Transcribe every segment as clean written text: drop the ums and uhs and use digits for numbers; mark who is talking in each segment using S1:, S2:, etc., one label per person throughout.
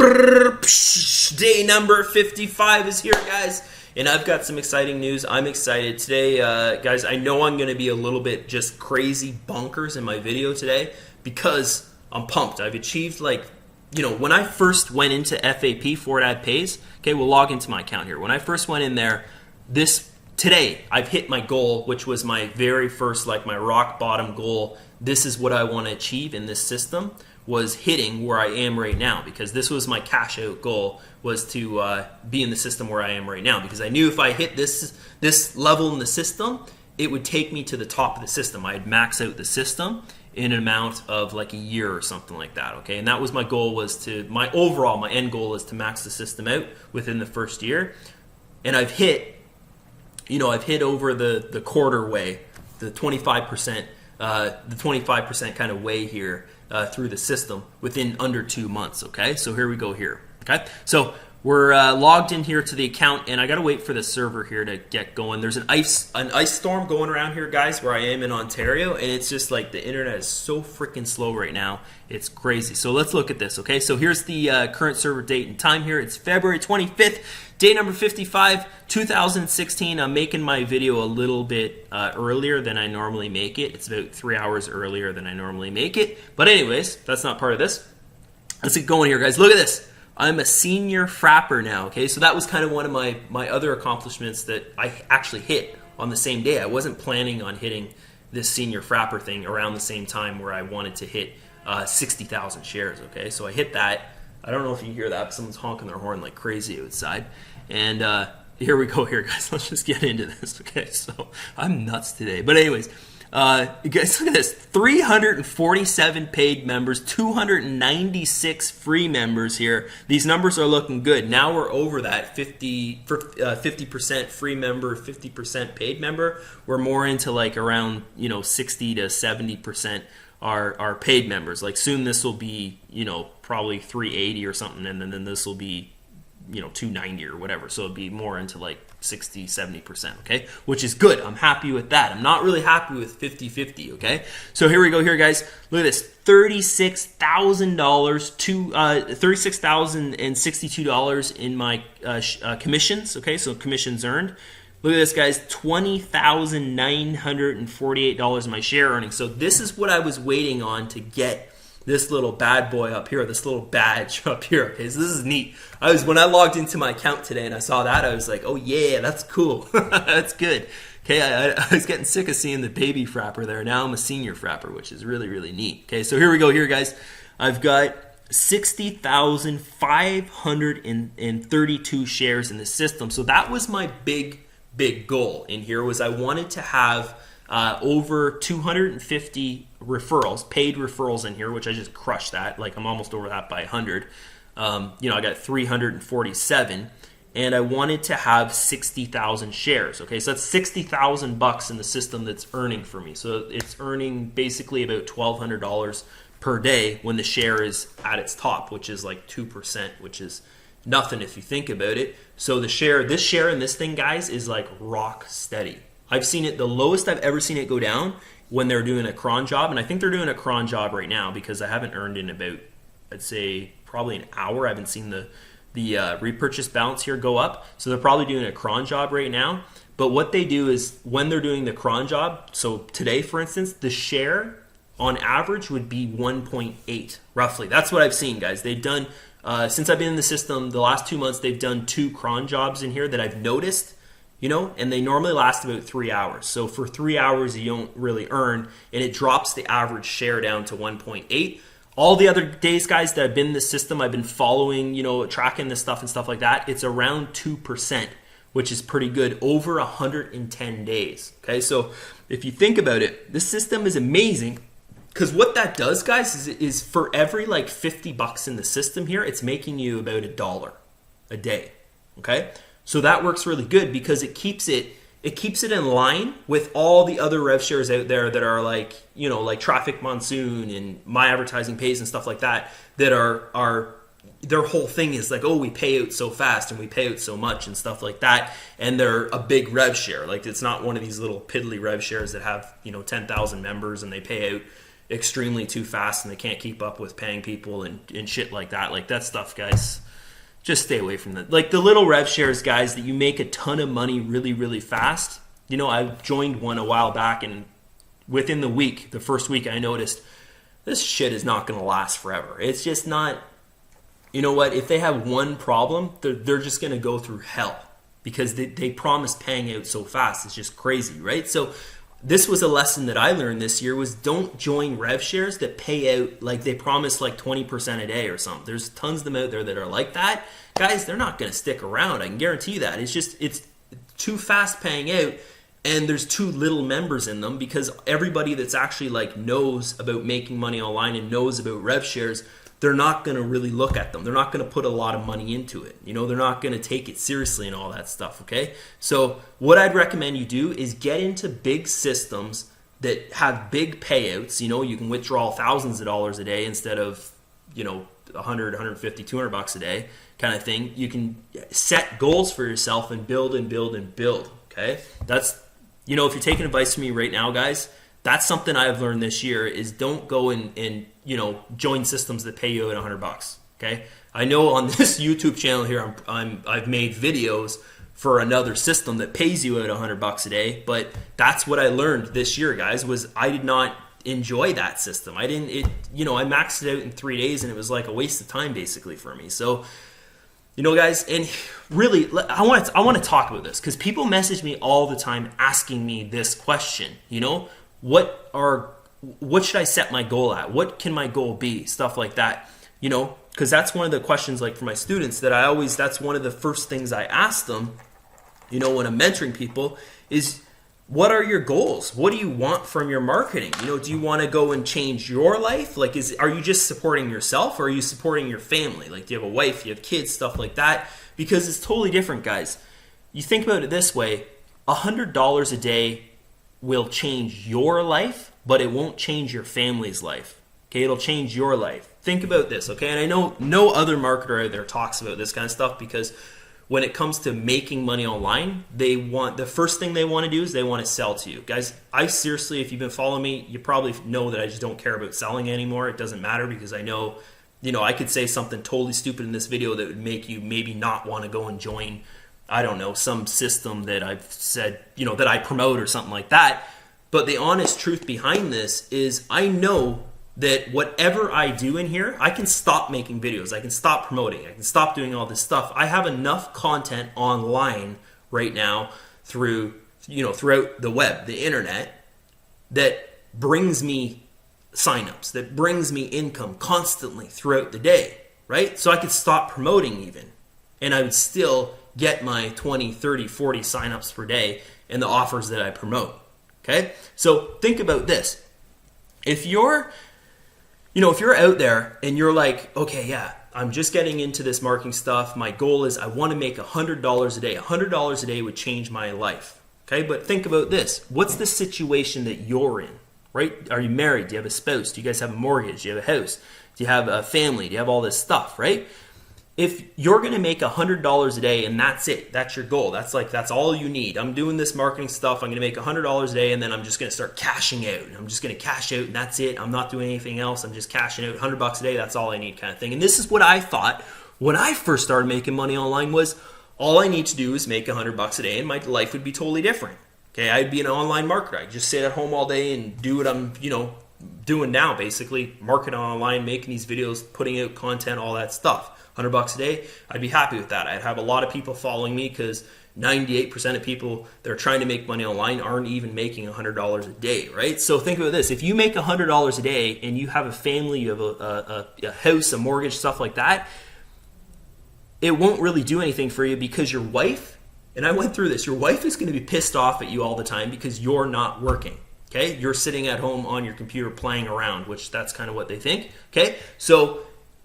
S1: Day number 55 is here, guys, and I've got some exciting news. I'm excited today, guys. I know I'm going to be a little bit just crazy bonkers in my video today because I'm pumped. I've achieved, like, you know, when I first went into FAP, fortadpays. Okay, we'll log into my account here. When I first went in there, today I've hit my goal, which was my very first, like, my rock bottom goal. This is what I want to achieve in this system, was hitting where I am right now, because this was my cash out goal, was to be in the system where I am right now, because I knew if I hit this level in the system, it would take me to the top of the system. I'd max out the system in an amount of like a year or something like that, okay? And that was my goal, was to, my end goal is to max the system out within the first year. And I've hit, you know, I've hit over the quarter way, the 25%, the 25% kind of way here through the system within under 2 months, okay? So here we go here, okay? So we're logged in here to the account, and I gotta wait for the server here to get going. There's an ice storm going around here, guys, where I am in Ontario, and it's just like the internet is so freaking slow right now. It's crazy. So let's look at this, okay? So here's the current server date and time here. It's February 25th, day number 55, 2016. I'm making my video a little bit earlier than I normally make it. It's about 3 hours earlier than I normally make it. But anyways, that's not part of this. Let's get going here, guys. Look at this. I'm a senior frapper now, okay? So that was kind of one of my other accomplishments that I actually hit on the same day. I wasn't planning on hitting this senior frapper thing around the same time where I wanted to hit 60,000 shares, okay? So I hit that. I don't know if you hear that, but someone's honking their horn like crazy outside. And here we go here, guys. Let's just get into this, okay? So I'm nuts today. But anyways, guys, look at this. 347 paid members, 296 free members here. These numbers are looking good. Now we're over that 50% free member, 50% paid member. We're more into like around, you know, 60 to 70% are paid members. Like soon this will be, you know, probably 380 or something, and then this will be, you know, 290 or whatever. So it'll be more into like 60, 70%, okay? Which is good. I'm happy with that. I'm not really happy with 50-50, okay? So here we go here, guys. Look at this. $36,000 to $36,062 in my commissions, okay? So commissions earned. Look at this, guys. $20,948 in my share earnings. So this is what I was waiting on to get this little bad boy up here, this little badge up here. Okay, so this is neat. When I logged into my account today and I saw that, I was like, oh yeah, that's cool. That's good. Okay, I was getting sick of seeing the baby frapper there. Now I'm a senior frapper, which is really, really neat. Okay, so here we go here, guys. I've got 60,532 shares in the system. So that was my big goal in here, was I wanted to have over 250 referrals, paid referrals in here, which I just crushed that. Like I'm almost over that by 100. You know, I got 347, and I wanted to have 60,000 shares. Okay, so that's $60,000 in the system that's earning for me. So it's earning basically about $1,200 per day when the share is at its top, which is like 2%, which is nothing if you think about it. So this share in this thing, guys, is like rock steady. I've seen it, the lowest I've ever seen it go down when they're doing a cron job, and I think they're doing a cron job right now because I haven't earned in about, I'd say, probably an hour. I haven't seen the repurchase balance here go up, so they're probably doing a cron job right now. But what they do is when they're doing the cron job, so today, for instance, the share on average would be 1.8, roughly. That's what I've seen, guys. They've done, since I've been in the system, the last 2 months, they've done 2 cron jobs in here that I've noticed. You know, and they normally last about 3 hours. So for 3 hours, you don't really earn, and it drops the average share down to 1.8. All the other days, guys, that I've been in the system, I've been following, you know, tracking this stuff and stuff like that. It's around 2%, which is pretty good, over 110 days. Okay, so if you think about it, this system is amazing, because what that does, guys, is for every like $50 in the system here, it's making you about $1 a day. Okay. So that works really good because it keeps it in line with all the other rev shares out there that are like, you know, like Traffic Monsoon and My Advertising Pays and stuff like that, that are their whole thing is like, oh, we pay out so fast and we pay out so much and stuff like that, and they're a big rev share. Like it's not one of these little piddly rev shares that have, you know, 10,000 members and they pay out, extremely too fast and they can't keep up with paying people and shit like that. Like that stuff, guys, just stay away from that. Like the little rev shares, guys, that you make a ton of money really, really fast. You know, I joined one a while back, and within the first week, I noticed this shit is not going to last forever. It's just not, you know what, if they have one problem, they're just going to go through hell because they promise paying out so fast. It's just crazy, right? So this was a lesson that I learned this year was don't join rev shares that pay out like they promise like 20% a day or something. There's tons of them out there that are like that. Guys, they're not going to stick around. I can guarantee you that. It's too fast paying out, and there's too little members in them because everybody that's actually like knows about making money online and knows about rev shares, they're not going to really look at them. They're not going to put a lot of money into it. You know, they're not going to take it seriously and all that stuff, okay? So what I'd recommend you do is get into big systems that have big payouts. You know, you can withdraw thousands of dollars a day instead of, you know, 100, 150, 200 bucks a day kind of thing. You can set goals for yourself and build and build and build, okay? That's, you know, if you're taking advice from me right now, guys, that's something I've learned this year is don't go and you know, join systems that pay you at $100. Okay, I know on this YouTube channel here, I've made videos for another system that pays you at $100 a day, but that's what I learned this year, guys. Was I did not enjoy that system. I maxed it out in 3 days, and it was like a waste of time basically for me. So, you know, guys, and really, I want to talk about this because people message me all the time asking me this question. You know, what should I set my goal at? What can my goal be? Stuff like that, you know, because that's one of the questions, like for my students, that that's one of the first things I ask them, you know, when I'm mentoring people is, what are your goals? What do you want from your marketing? You know, do you want to go and change your life? Like, are you just supporting yourself, or are you supporting your family? Like, do you have a wife, you have kids, stuff like that? Because it's totally different, guys. You think about it this way, $100 a day will change your life, but it won't change your family's life. Okay, it'll change your life. Think about this, okay? And I know no other marketer out there talks about this kind of stuff because when it comes to making money online, the first thing they want to do is they want to sell to you. Guys, I seriously, if you've been following me, you probably know that I just don't care about selling anymore. It doesn't matter because I know, you know, I could say something totally stupid in this video that would make you maybe not want to go and join, I don't know, some system that I've said, you know, that I promote or something like that. But the honest truth behind this is I know that whatever I do in here, I can stop making videos. I can stop promoting. I can stop doing all this stuff. I have enough content online right now throughout the web, the internet, that brings me signups, that brings me income constantly throughout the day, right? So I could stop promoting even, and I would still get my 20, 30, 40 signups per day and the offers that I promote. Okay, so think about this. If you're out there and you're like, okay, yeah, I'm just getting into this marketing stuff. My goal is I want to make $100 a day. $100 a day would change my life. Okay, but think about this. What's the situation that you're in, right? Are you married? Do you have a spouse? Do you guys have a mortgage? Do you have a house? Do you have a family? Do you have all this stuff, right? If you're going to make $100 a day and that's it, that's your goal. That's all you need. I'm doing this marketing stuff. I'm going to make $100 a day and then I'm just going to start cashing out. I'm just going to cash out and that's it. I'm not doing anything else. I'm just cashing out $100 a day. That's all I need kind of thing. And this is what I thought when I first started making money online was all I need to do is make $100 a day and my life would be totally different. Okay, I'd be an online marketer. I'd just sit at home all day and do what I'm, doing now basically, marketing online, making these videos, putting out content, all that stuff. $100 a day, I'd be happy with that. I'd have a lot of people following me because 98% of people that are trying to make money online aren't even making $100 a day, right? So think about this. If you make $100 a day and you have a family, you have a house, a mortgage, stuff like that, it won't really do anything for you because your wife, and I went through this, your wife is going to be pissed off at you all the time because you're not working. Okay, you're sitting at home on your computer playing around, which that's kind of what they think. Okay, so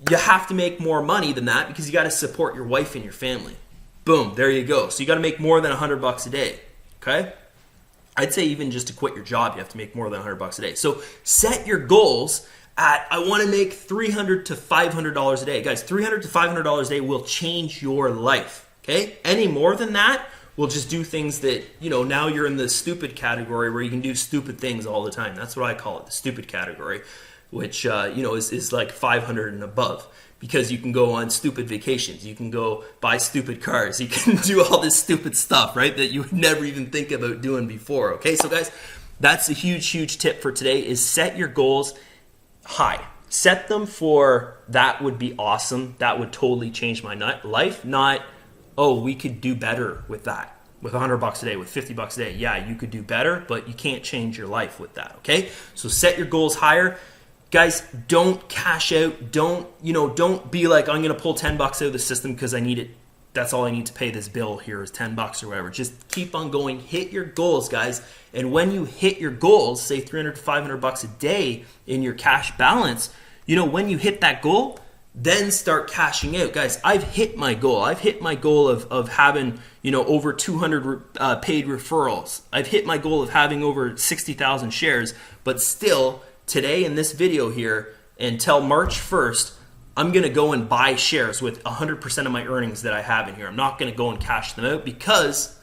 S1: you have to make more money than that because you got to support your wife and your family. Boom, there you go. So you got to make more than $100 a day. Okay, I'd say even just to quit your job, you have to make more than $100 a day. So set your goals at I want to make $300 to $500 a day, guys. $300 to $500 a day will change your life. Okay, any more than that will just do things that, now you're in the stupid category where you can do stupid things all the time. That's what I call it, the stupid category, which, is like 500 and above. Because you can go on stupid vacations, you can go buy stupid cars, you can do all this stupid stuff, right, that you would never even think about doing before, okay? So guys, that's a huge, huge tip for today is set your goals high. Set them for that would be awesome, that would totally change my life, not, oh, we could do better with that, with $100 a day, with $50 a day. Yeah, you could do better, but you can't change your life with that, okay? So set your goals higher. Guys, don't cash out. Don't be like, I'm going to pull $10 out of the system because I need it. That's all I need to pay this bill here is $10 or whatever. Just keep on going. Hit your goals, guys. And when you hit your goals, say $300 to $500 a day in your cash balance, when you hit that goal, then start cashing out. Guys, I've hit my goal. I've hit my goal of having, over 200 paid referrals. I've hit my goal of having over 60,000 shares, but still, today in this video here, until March 1st, I'm going to go and buy shares with 100% of my earnings that I have in here. I'm not going to go and cash them out because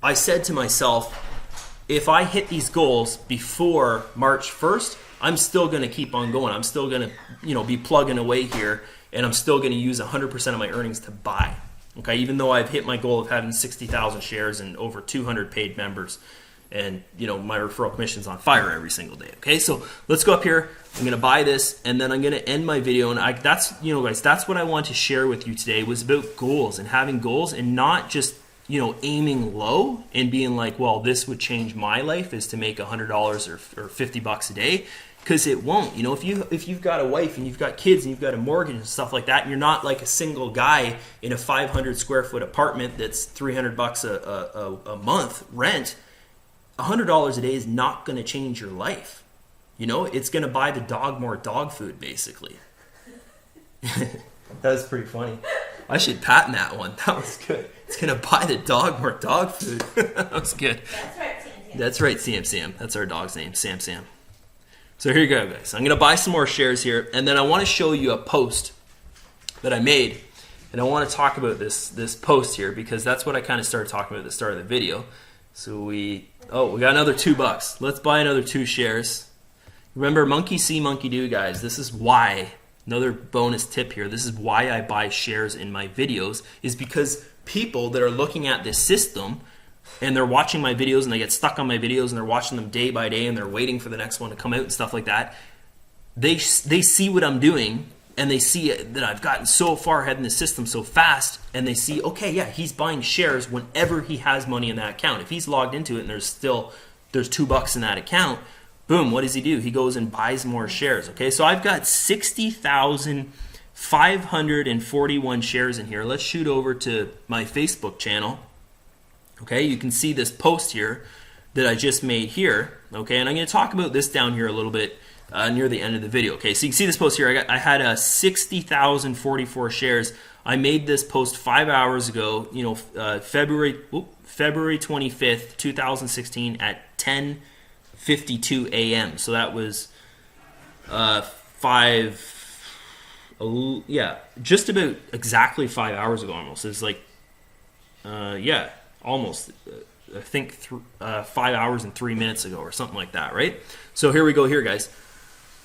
S1: I said to myself, if I hit these goals before March 1st, I'm still going to keep on going. I'm still going to, be plugging away here, and I'm still going to use 100% of my earnings to buy. Okay, even though I've hit my goal of having 60,000 shares and over 200 paid members. And, my referral commission's on fire every single day. Okay, so let's go up here. I'm going to buy this, and then I'm going to end my video. And that's what I want to share with you today was about goals and having goals and not just, aiming low and being like, well, this would change my life is to make $100 or $50 a day. Because it won't. If you've got a wife and you've got kids and you've got a mortgage and stuff like that, and you're not like a single guy in a 500 square foot apartment that's $300 a month rent, $100 a day is not going to change your life. It's going to buy the dog more dog food, basically. That was pretty funny. I should patent that one. That was good. It's going to buy the dog more dog food. That was good.
S2: That's right, Sam.
S1: That's right, Sam. That's our dog's name, Sam. So here you go, guys. I'm going to buy some more shares here, and then I want to show you a post that I made, and I want to talk about this post here because that's what I kind of started talking about at the start of the video. So we got another $2. Let's buy another 2 shares. Remember, monkey see, monkey do, guys. This is why, another bonus tip here, this is why I buy shares in my videos, is because people that are looking at this system and they're watching my videos and they get stuck on my videos and they're watching them day by day and they're waiting for the next one to come out and stuff like that, they see what I'm doing and they see that I've gotten so far ahead in the system so fast, and they see, okay, yeah, he's buying shares whenever he has money in that account. If he's logged into it and there's $2 in that account, boom, what does he do? He goes and buys more shares. Okay, so I've got 60,541 shares in here. Let's shoot over to my Facebook channel. Okay, you can see this post here that I just made here. Okay, and I'm going to talk about this down here a little bit near the end of the video. Okay, so you can see this post here. I had 60,044 shares. I made this post 5 hours ago, February 25th, 2016 at 10:52 a.m. So that was just about exactly 5 hours ago almost. It's like, almost, I think 5 hours and 3 minutes ago or something like that, right? So here we go here, guys.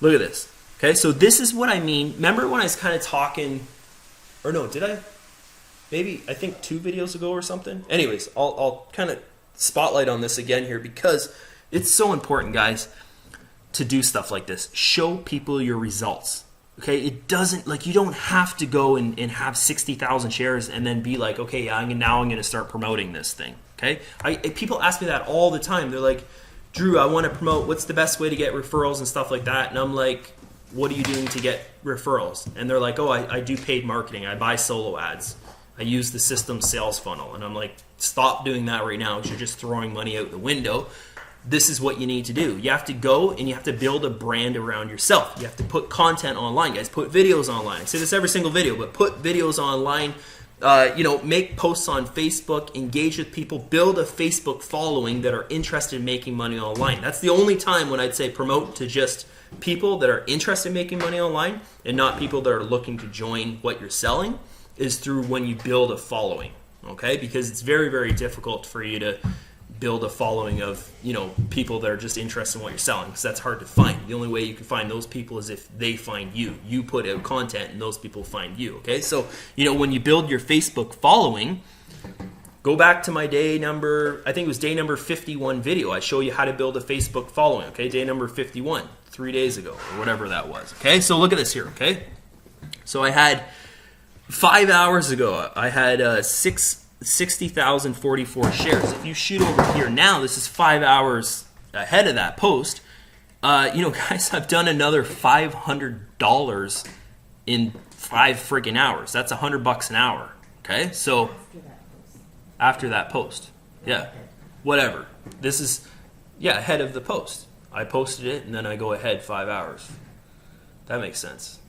S1: Look at this. Okay, so this is what I mean. Remember when I was kind of talking, or no, did I? Maybe, I think 2 videos ago or something. Anyways, I'll kind of spotlight on this again here because it's so important, guys, to do stuff like this. Show people your results. Okay, it doesn't, like, you don't have to go and have 60,000 shares and then be like, okay, now I'm going to start promoting this thing. Okay, people ask me that all the time. They're like, Drew, I want to promote. What's the best way to get referrals and stuff like that? And I'm like, what are you doing to get referrals? And they're like, oh, I do paid marketing. I buy solo ads. I use the system sales funnel. And I'm like, stop doing that right now because you're just throwing money out the window. This is what you need to do. You have to go and you have to build a brand around yourself. You have to put content online, guys. Put videos online. I say this every single video, but put videos online. Make posts on Facebook, engage with people, build a Facebook following that are interested in making money online. That's the only time when I'd say promote to just people that are interested in making money online and not people that are looking to join what you're selling, is through when you build a following. okay? Because it's very, very difficult for you to build a following of, people that are just interested in what you're selling, because that's hard to find. The only way you can find those people is if they find you. You put out content and those people find you, okay? So, when you build your Facebook following, go back to my day number 51 video. I show you how to build a Facebook following, okay? Day number 51, 3 days ago, or whatever that was, okay? So look at this here, okay? So I had 5 hours ago, I had 60,044 shares. If you shoot over here now, this is 5 hours ahead of that post. Guys, I've done another $500 in 5 friggin' hours. That's $100 an hour. Okay, so after that post, yeah, whatever. This is ahead of the post. I posted it and then I go ahead 5 hours. That makes sense.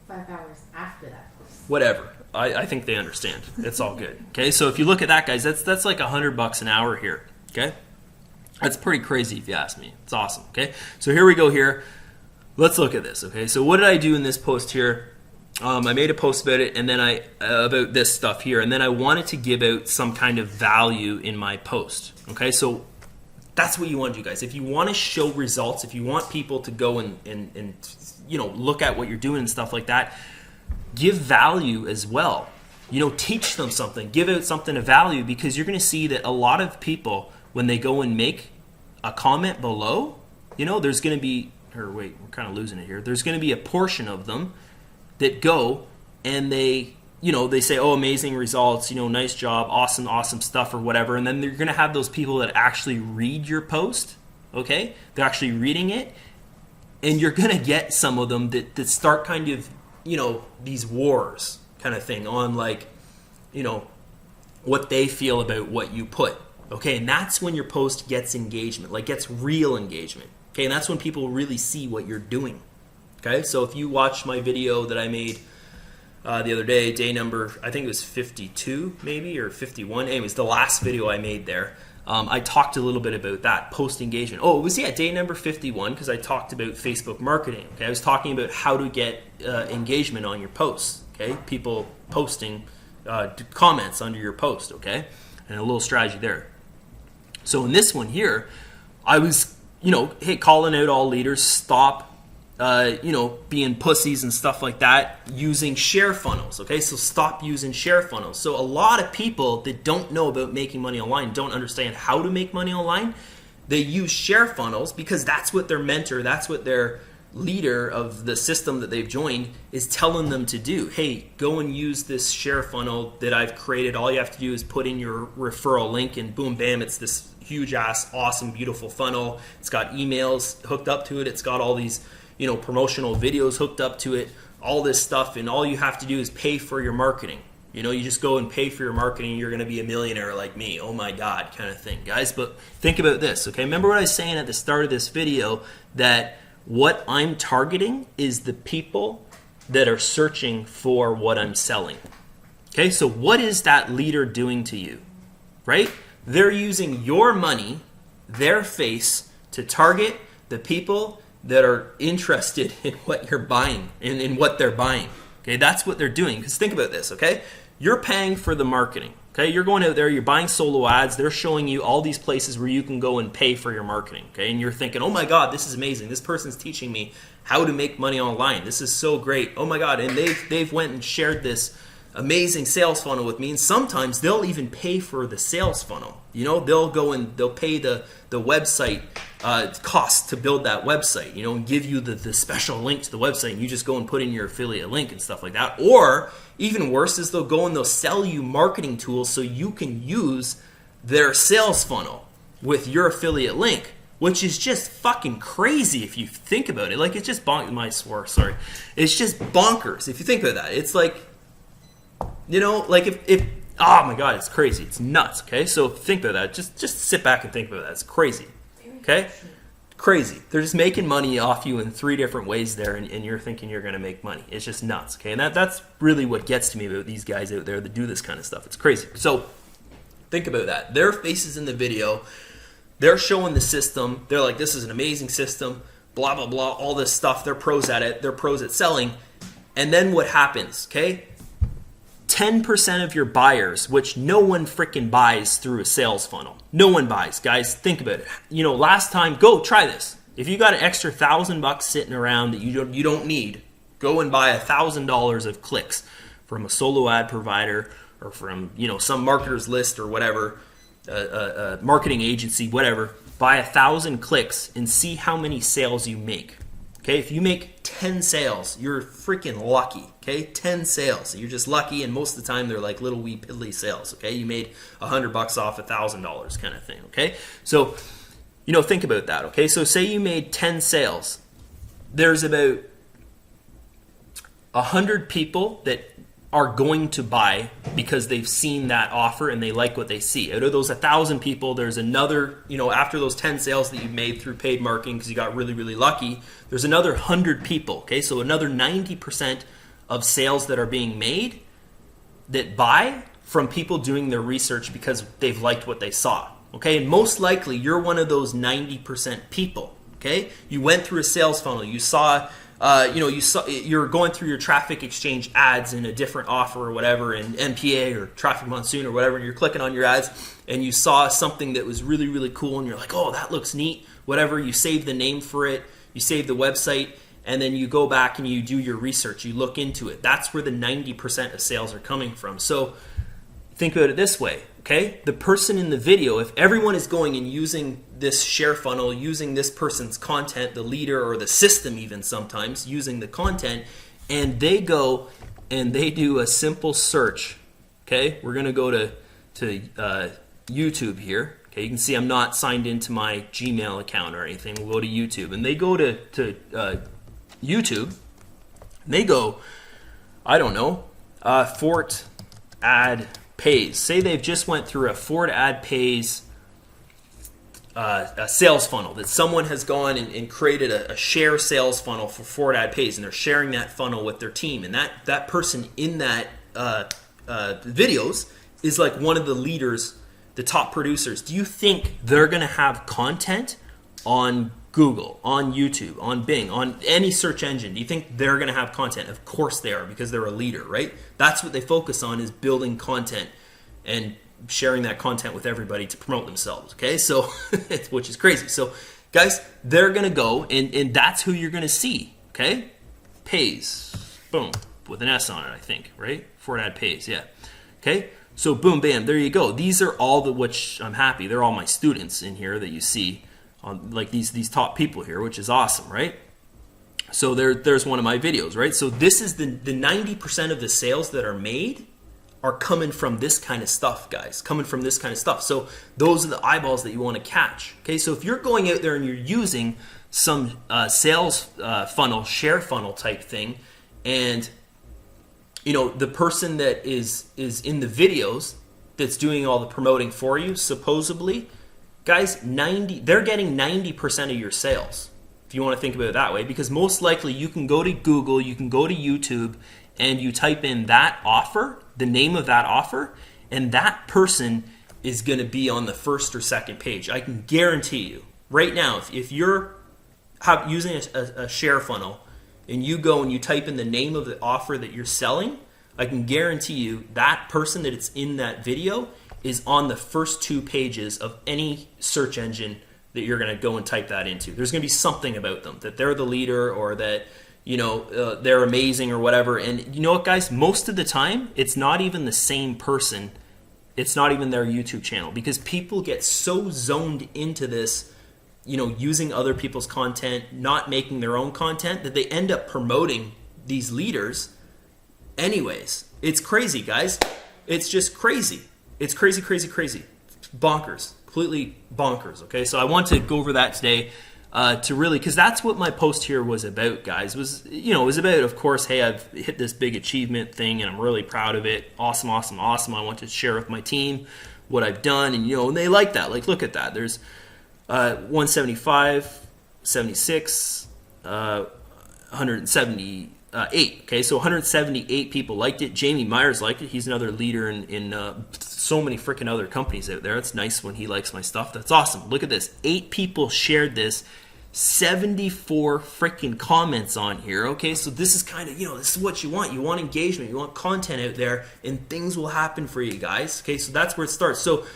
S2: 5 hours after that post.
S1: Whatever. I think they understand. It's all good. Okay, so if you look at that, guys, that's like $100 an hour here. Okay, that's pretty crazy if you ask me. It's awesome. Okay, so here we go here. Let's look at this. Okay, so what did I do in this post here? I made a post about it, and then about this stuff here, and then I wanted to give out some kind of value in my post. Okay, so that's what you want to do, guys. If you want to show results, if you want people to go and look at what you're doing and stuff like that, give value as well. Teach them something. Give out something of value, because you're going to see that a lot of people, when they go and make a comment below, there's going to be, we're kind of losing it here. There's going to be a portion of them that go and they say, oh, amazing results, nice job, awesome stuff or whatever. And then they're going to have those people that actually read your post, okay? They're actually reading it. And you're going to get some of them that start kind of, these wars kind of thing on what they feel about what you put. Okay, and that's when your post gets engagement, gets real engagement. Okay, and that's when people really see what you're doing. Okay, so if you watch my video that I made the other day, day number, I think it was 52 maybe, or 51. Anyways, the last video I made there, I talked a little bit about that, post engagement. Oh, it was, day number 51, because I talked about Facebook marketing. Okay, I was talking about how to get engagement on your posts. Okay, people posting comments under your post. Okay, and a little strategy there. So in this one here, I was, calling out all leaders, stop, being pussies and stuff like that, using share funnels. Okay, so stop using share funnels. So a lot of people that don't know about making money online, don't understand how to make money online, they use share funnels because that's what their mentor, that's what their leader of the system that they've joined is telling them to do. Hey, go and use this share funnel that I've created. All you have to do is put in your referral link and boom, bam, it's this huge ass, awesome, beautiful funnel. It's got emails hooked up to it. It's got all these promotional videos hooked up to it, all this stuff, and all you have to do is pay for your marketing. You just go and pay for your marketing, you're going to be a millionaire like me. Oh my God, kind of thing, guys. But think about this, okay? Remember what I was saying at the start of this video, that what I'm targeting is the people that are searching for what I'm selling. Okay, so what is that leader doing to you, right? They're using your money, their face, to target the people that are interested in what you're buying, in what they're buying. Okay, that's what they're doing. Because think about this, okay? You're paying for the marketing. Okay, you're going out there, you're buying solo ads, they're showing you all these places where you can go and pay for your marketing. Okay, and you're thinking, oh my God, this is amazing. This person's teaching me how to make money online. This is so great. Oh my God, and they've went and shared this amazing sales funnel with me, and sometimes they'll even pay for the sales funnel. They'll go and they'll pay the website cost to build that website, and give you the special link to the website, and you just go and put in your affiliate link and stuff like that. Or even worse is they'll go and they'll sell you marketing tools so you can use their sales funnel with your affiliate link, which is just fucking crazy if you think about it. It's just sorry. It's just bonkers if you think about that. It's if oh my God, it's crazy. It's nuts. Okay, so think about that. Just sit back and think about that. It's crazy. Okay, crazy. They're just making money off you in 3 different ways there, and you're thinking you're going to make money. It's just nuts. Okay, and that's really what gets to me about these guys out there that do this kind of stuff. It's crazy. So think about that. Their faces in the video, they're showing the system. They're like, this is an amazing system. Blah blah blah. All this stuff. They're pros at it. They're pros at selling. And then what happens? Okay. 10% of your buyers, which no one freaking buys through a sales funnel. No one buys, guys. Think about it. Last time, go try this. If you got an extra $1,000 sitting around that you don't need, go and buy $1,000 of clicks from a solo ad provider or from some marketer's list or whatever, a marketing agency, whatever. Buy 1,000 clicks and see how many sales you make. Okay, if you make 10 sales, you're freaking lucky. Okay, 10 sales, you're just lucky, and most of the time they're like little wee piddly sales. Okay, you made $100 off $1,000 kind of thing. Okay, so think about that. Okay, so say you made 10 sales. There's about 100 people that are going to buy because they've seen that offer and they like what they see. Out of those 1,000 people, there's another, after those 10 sales that you've made through paid marketing because you got really, really lucky, there's another 100 people, okay? So another 90% of sales that are being made that buy from people doing their research because they've liked what they saw, okay? And most likely, you're one of those 90% people, okay? You went through a sales funnel. You saw... you're going through your traffic exchange ads in a different offer or whatever, in MPA or traffic monsoon or whatever, and you're clicking on your ads and you saw something that was really, really cool and you're like, oh, that looks neat, whatever. You save the name for it, you save the website, and then you go back and you do your research, you look into it. That's where the 90% of sales are coming from. So think about it this way, okay? The person in the video, if everyone is going and using this share funnel, using this person's content, the leader or the system even sometimes, using the content, and they go and they do a simple search, okay? We're going to go to YouTube here. Okay, you can see I'm not signed into my Gmail account or anything. We'll go to YouTube. And they go to YouTube, and they go, I don't know, fortadpays. Say they've just went through a fortadpays a sales funnel, that someone has gone and created a share sales funnel for fortadpays, and they're sharing that funnel with their team. And that person in that videos is like one of the leaders, the top producers. Do you think they're going to have content on Google, on YouTube, on Bing, on any search engine? Do you think they're going to have content? Of course they are, because they're a leader, right? That's what they focus on, is building content and sharing that content with everybody to promote themselves, okay? So, which is crazy. So, guys, they're going to go, and that's who you're going to see, okay? Pays, boom, with an S on it, I think, right? fortadpays, yeah. Okay, so boom, bam, there you go. These are all which I'm happy. They're all my students in here that you see, on like these top people here, which is awesome, right? So there's one of my videos, right? So this is the 90% of the sales that are made are coming from this kind of stuff, guys. Coming from this kind of stuff. So those are the eyeballs that you want to catch. Okay, so if you're going out there and you're using some sales funnel, share funnel type thing, and the person that is in the videos that's doing all the promoting for you, supposedly, guys, they're getting 90% of your sales, if you want to think about it that way, because most likely you can go to Google, you can go to YouTube, and you type in that offer, the name of that offer, and that person is going to be on the first or second page. I can guarantee you right now, if you're using a share funnel and you go and you type in the name of the offer that you're selling, I can guarantee you that person that it's in that video is on the first 2 pages of any search engine that you're going to go and type that into. There's going to be something about them, that they're the leader, or that they're amazing or whatever. And you know what, guys? Most of the time, it's not even the same person. It's not even their YouTube channel, because people get so zoned into this, using other people's content, not making their own content, that they end up promoting these leaders anyways. It's crazy, guys. It's just crazy. It's crazy, crazy, crazy. Bonkers. Completely bonkers, okay? So I want to go over that today. To really, because that's what my post here was about, guys. It was about, of course, hey, I've hit this big achievement thing and I'm really proud of it. Awesome, awesome, awesome. I want to share with my team what I've done, and they like that. Like, look at that. There's 175, 76, 178. Okay, so 178 people liked it. Jamie Myers liked it. He's another leader in so many freaking other companies out there. It's nice when he likes my stuff. That's awesome. Look at this. 8 people shared this. 74 freaking comments on here. Okay, so this is kind of, this is what you want. You want engagement, you want content out there, and things will happen for you guys. Okay, so that's where it starts. So,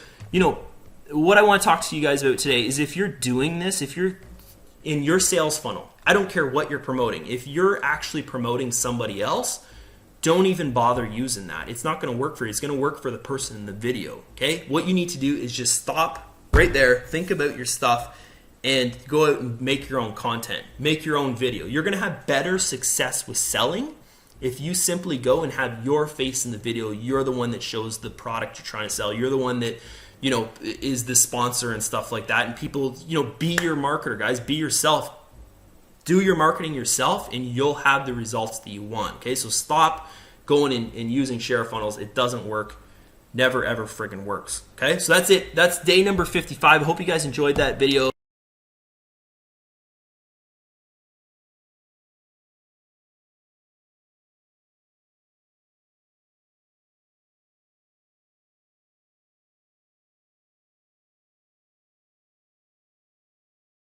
S1: what I want to talk to you guys about today is if you're doing this, if you're in your sales funnel, I don't care what you're promoting. If you're actually promoting somebody else, don't even bother using that. It's not going to work for you. It's going to work for the person in the video. Okay, what you need to do is just stop right there, think about your stuff, and go out and make your own content. Make your own video. You're going to have better success with selling if you simply go and have your face in the video. You're the one that shows the product you're trying to sell. You're the one that, is the sponsor and stuff like that. And people, be your marketer, guys. Be yourself. Do your marketing yourself, and you'll have the results that you want. Okay, so stop going and using share funnels. It doesn't work. Never, ever friggin' works. Okay, so that's it. That's day number 55. I hope you guys enjoyed that video.